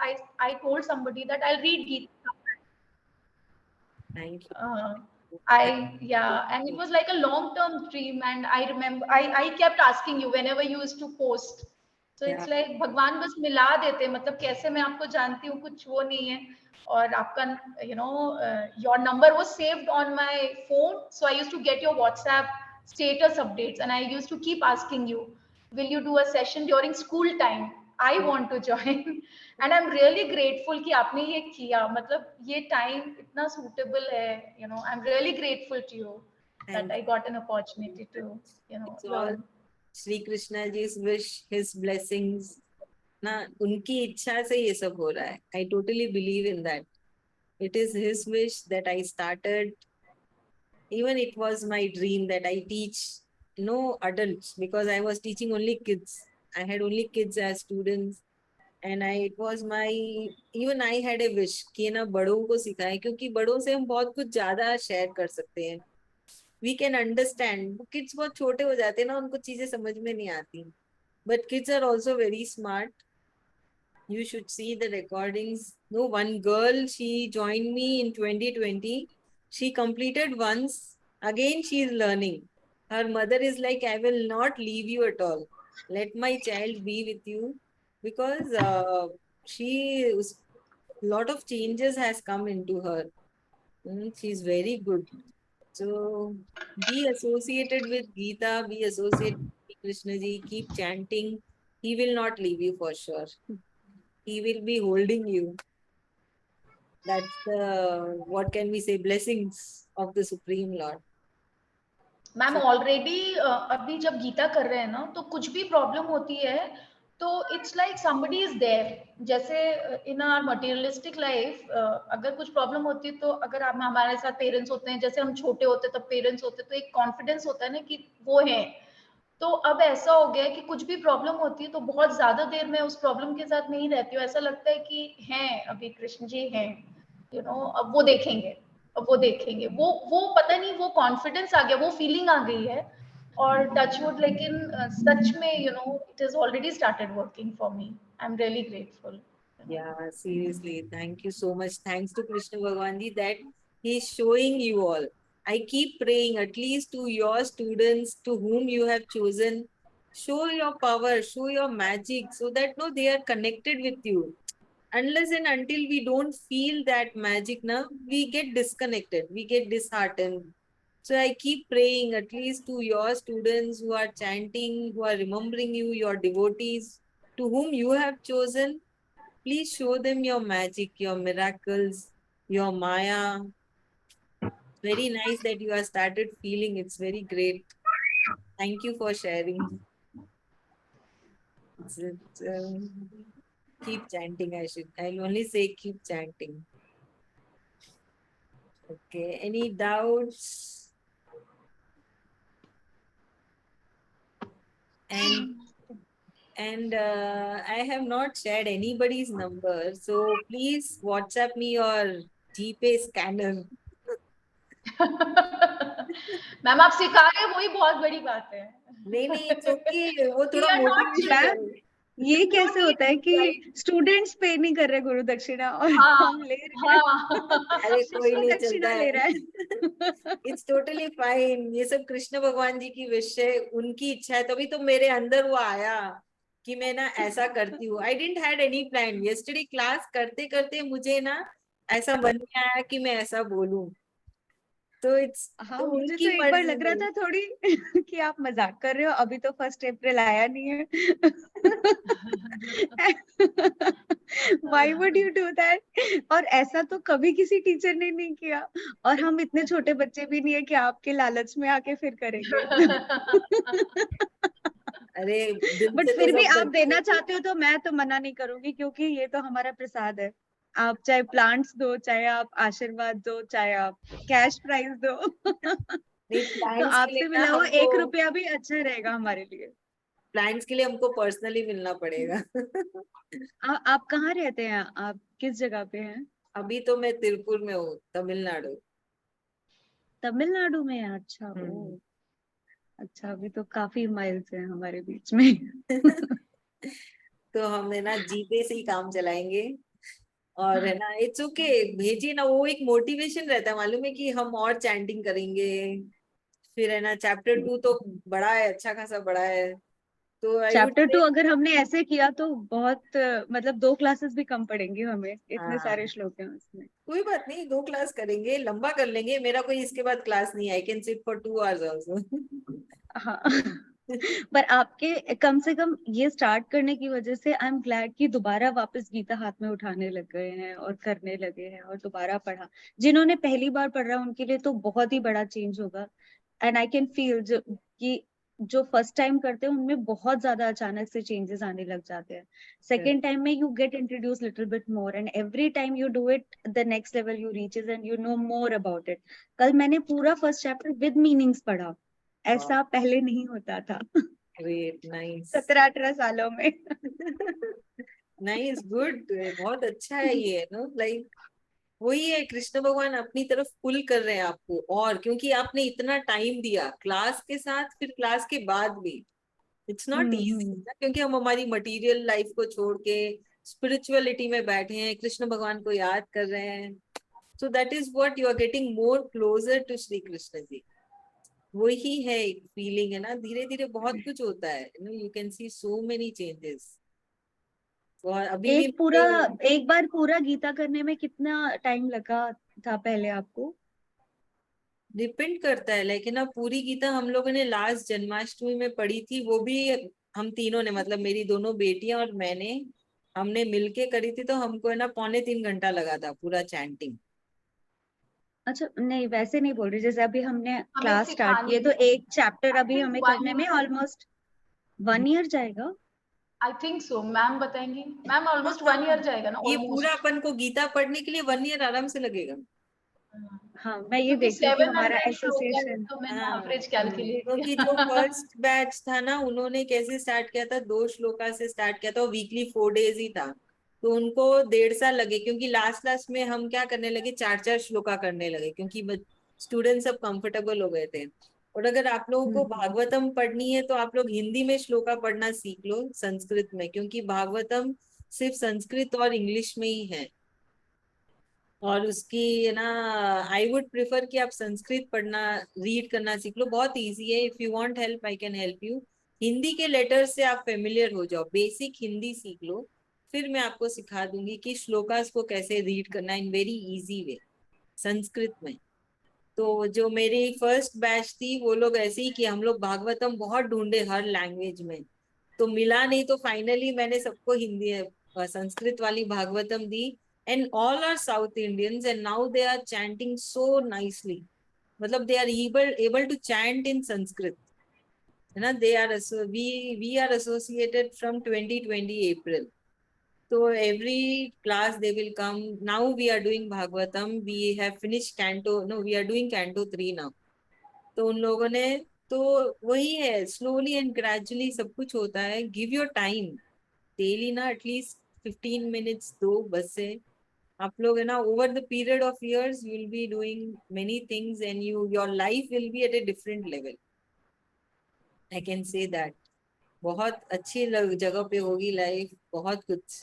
I told somebody that I'll read Gita. Thank you. And it was like a long-term dream, and I remember I kept asking you whenever you used to post. So it's like भगवान बस मिला देते, मतलब कैसे मैं आपको जानती हूँ, कुछ वो नहीं है, और आपका your number was saved on my phone, so I used to get your WhatsApp status updates, and I used to keep asking you, will you do a session during school time? I want to join. And I'm really grateful कि आपने ये किया, मतलब ये time इतना suitable है, I'm really grateful to you that I got an opportunity to, It's all learn. Shri Krishna ji's wish, his blessings, ना उनकी इच्छा से ये सब हो रहा है. I totally believe in that. It is his wish that I started. Even it was my dream that I teach no adults, because I was teaching only kids. I had only kids as students. And it was my, even I had a wish कि ना बड़ों को सिखाएं, क्योंकि बड़ों से हम बहुत कुछ ज्यादा शेयर कर सकते हैं. We can understand. Kids बहुत छोटे हो जाते हैं ना, उनको चीजें समझ में नहीं आती. But kids are also very smart. You should see the recordings. No, one girl, she joined me in 2020. She completed once. Again, she is learning. Her mother is like, I will not leave you at all. Let my child be with you, because she, lot of changes has come into her. She's very good. So be associated with Gita, be associated with Krishna ji, keep chanting. He will not leave you for sure. He will be holding you. That's the, what can we say, blessings of the Supreme Lord. Ma'am already अभी जब गीता कर रहे हैं ना, तो कुछ भी problem होती है तो it's like somebody is there. जैसे इन आवर मटेरियलिस्टिक लाइफ अगर कुछ प्रॉब्लम होती है, तो अगर आप हमारे साथ पेरेंट्स होते हैं, जैसे हम छोटे होते तब पेरेंट्स होते, तो एक कॉन्फिडेंस होता है ना कि वो है. तो अब ऐसा हो गया है कि कुछ भी प्रॉब्लम होती है तो बहुत ज्यादा देर में उस प्रॉब्लम के साथ नहीं रहती हूँ. ऐसा लगता है कि हैं अभी कृष्ण जी हैं, अब वो देखेंगे, अब वो देखेंगे, वो पता नहीं, वो कॉन्फिडेंस आ गया, वो फीलिंग आ गई है. और टचवुड, लेकिन सच में it is already started working for me. I am really grateful. Yeah, seriously. Thank you so much. Thanks to Krishna Bhagwan ji that he's showing you all. I keep praying, at least to your students to whom you have chosen, show your power, show your magic, so that no, they are connected with you. Unless and until we don't feel that magic now, we get disconnected, we get disheartened. So I keep praying, at least to your students who are chanting, who are remembering you, your devotees, to whom you have chosen. Please show them your magic, your miracles, your Maya. Very nice that you have started feeling. It's very great. Thank you for sharing. Keep chanting, I'll only say keep chanting. Okay, any doubts? And I have not shared anybody's number, so please WhatsApp me your GPay scanner. Ma'am आप सिखा रहे हैं, वही बहुत बड़ी बात है. नहीं, it's okay. वो थोड़ा We are not मोटिवेशन. ये कैसे होता है कि स्टूडेंट्स पे नहीं कर रहे गुरु दक्षिणा और हम ले रहे हैं? अरे कोई नहीं चलता दक्षिणा है. ले रहा है. It's totally fine. ये सब कृष्ण भगवान जी की विश है, उनकी इच्छा है. तभी तो मेरे अंदर वो आया कि मैं ना ऐसा करती हूँ. I didn't had any plan. Yesterday class करते करते मुझे ना ऐसा मन में आया कि मैं ऐसा बोलूं. तो हाँ, मुझे तो एक बार लग रहा था थोड़ी कि आप मजाक कर रहे हो, अभी तो 1 अप्रैल आया नहीं है. Why would you do that? और ऐसा तो कभी किसी टीचर ने नहीं किया, और हम इतने छोटे बच्चे भी नहीं है कि आपके लालच में आके फिर करेंगे. अरे बट फिर भी आप देना चाहते हो तो मैं तो मना नहीं करूंगी, क्योंकि ये तो हमारा प्रसाद है. आप चाहे प्लांट्स दो, चाहे आप आशीर्वाद दो, चाहे आप कैश प्राइज दो. तो आपसे मिला हुआ 1 रुपया भी अच्छा रहेगा हमारे लिए. प्लांट्स के लिए हमको पर्सनली मिलना पड़ेगा. आप कहाँ रहते हैं? आप किस जगह पे हैं? अभी तो मैं तिरुपुर में हूँ, तमिलनाडु. तमिलनाडु में है? अच्छा. अच्छा, अभी तो काफी माइल्स हैं हमारे बीच में. तो हम है ना जीपे से ही काम चलाएंगे. और है ना, इट्स ओके, भेजिए ना, वो एक मोटिवेशन रहता है, मालूम है कि हम और चैंटिंग करेंगे। फिर है ना चैप्टर 2 तो बड़ा है, अच्छा खासा बड़ा है, तो आई वुड चैप्टर 2 से अगर हमने ऐसे किया तो बहुत मतलब 2 क्लासेस भी कम पड़ेंगी हमें, इतने हाँ सारे श्लोक हैं उसमें। कोई बात नहीं, 2 क्लास करेंगे, लंबा कर लेंगे, मेरा कोई इसके बाद क्लास नहीं है, I can sit for 2 hours also. हाँ। पर आपके कम से कम ये स्टार्ट करने की वजह से आई एम ग्लैड कि दोबारा वापस गीता हाथ में उठाने लग गए हैं और करने लगे हैं और दोबारा पढ़ा। जिन्होंने पहली बार पढ़ा उनके लिए तो बहुत ही बड़ा चेंज होगा। एंड आई कैन फील जो फर्स्ट टाइम करते हैं उनमें बहुत ज्यादा अचानक से चेंजेस आने लग जाते हैं। सेकेंड टाइम में you get introduce little bit more and every time you do it the next level you reaches and you know more about it. कल मैंने पूरा फर्स्ट चैप्टर विद मीनिंग्स पढ़ा, ऐसा पहले नहीं होता था। Great, nice. 17-18 सालों में। नाइस, गुड, बहुत अच्छा है ये, नो लाइक वही है, कृष्ण भगवान अपनी तरफ पुल कर रहे हैं आपको, और क्योंकि आपने इतना टाइम दिया क्लास के साथ, फिर क्लास के बाद भी, इट्स नॉट इजी, हम्म। क्योंकि हम हमारी मटेरियल लाइफ को छोड़ के स्पिरिचुअलिटी में बैठे हैं, कृष्ण भगवान को याद कर रहे हैं, so that is what you are getting more closer to Shri Krishna ji. वही है, एक फीलिंग है ना, धीरे धीरे बहुत कुछ होता है, you can see so many changes. और अभी भी एक बार पूरा गीता करने में कितना टाइम लगा था पहले आपको? डिपेंड करता है, लेकिन अब पूरी गीता हम लोगों ने लास्ट जन्माष्टमी में पढ़ी थी, वो भी हम तीनों ने, मतलब मेरी दोनों बेटियां और मैंने, हमने मिलके करी थी, तो हमको है ना 2.25 घंटा लगा था पूरा चैंटिंग। अच्छा नहीं, वैसे नहीं बोल रही, जैसे अभी हमने हमें क्लास स्टार्ट की सिखाने है तो में एक चैप्टर आई अभी थिंक हमें वन करने में ईयर ऑलमोस्ट 1 ईयर जाएगा। आई थिंक सो, मैम बताएंगी। मैम हाँ ऑलमोस्ट 1 ईयर हाँ, जाएगा ना, ये पूरा ऑलमोस्ट। अपन को गीता पढ़ने के लिए 1 ईयर आराम से लगेगा। हाँ, मैं ये क्योंकि देखती हूँ कि हमारा 700 श्लोक है, एसोसिएशन। तो मैंने हाँ, एवरेज कैलकुलेट क्योंकि जो किया। फर्स्ट बैच था ना, उन्होंने कैसे स्टार्ट किया था, 2 श्लोका से स्टार्ट किया था, वीकली 4 days ही था, तो उनको 1.5 साल लगे, क्योंकि लास्ट लास्ट में हम क्या करने लगे, 4 4 श्लोका करने लगे, क्योंकि स्टूडेंट सब कंफर्टेबल हो गए थे। और अगर आप लोगों को भागवतम पढ़नी है तो आप लोग हिंदी में श्लोका पढ़ना सीख लो संस्कृत में, क्योंकि भागवतम सिर्फ संस्कृत और इंग्लिश में ही है, और उसकी है ना, आई वुड प्रिफर कि आप संस्कृत पढ़ना, रीड करना सीख लो, बहुत इजी है। If you want help I can help you. Hindi के लेटर्स से आप फेमिलियर हो जाओ, बेसिक हिंदी सीख लो, फिर मैं आपको सिखा दूंगी कि श्लोकास को कैसे रीड करना in very easy way Sanskrit में। तो जो मेरी फर्स्ट बैच थी वो लोग ऐसे ही कि हम लोग भागवतम बहुत ढूंढे हर लैंग्वेज में, तो मिला नहीं, तो फाइनली मैंने सबको हिंदी संस्कृत वाली भागवतम दी, and all are South Indians and now they are chanting so nicely, मतलब they are able to chant in Sanskrit, है ना, they are we are associated from 2020 April, so every class they will come. Now we are doing Bhagavatam. We have finished Canto. No, we are doing Canto 3 now. तो उन लोगों ने, तो वही है, slowly and gradually सब कुछ होता है। गिव योर टाइम, डेली ना एटलीस्ट 15 minutes दो बस से, आप लोग है ना, over the period of years you will be doing many things and your life will be at a different level, I can say that. बहुत अच्छी जगह पे होगी लाइफ, बहुत कुछ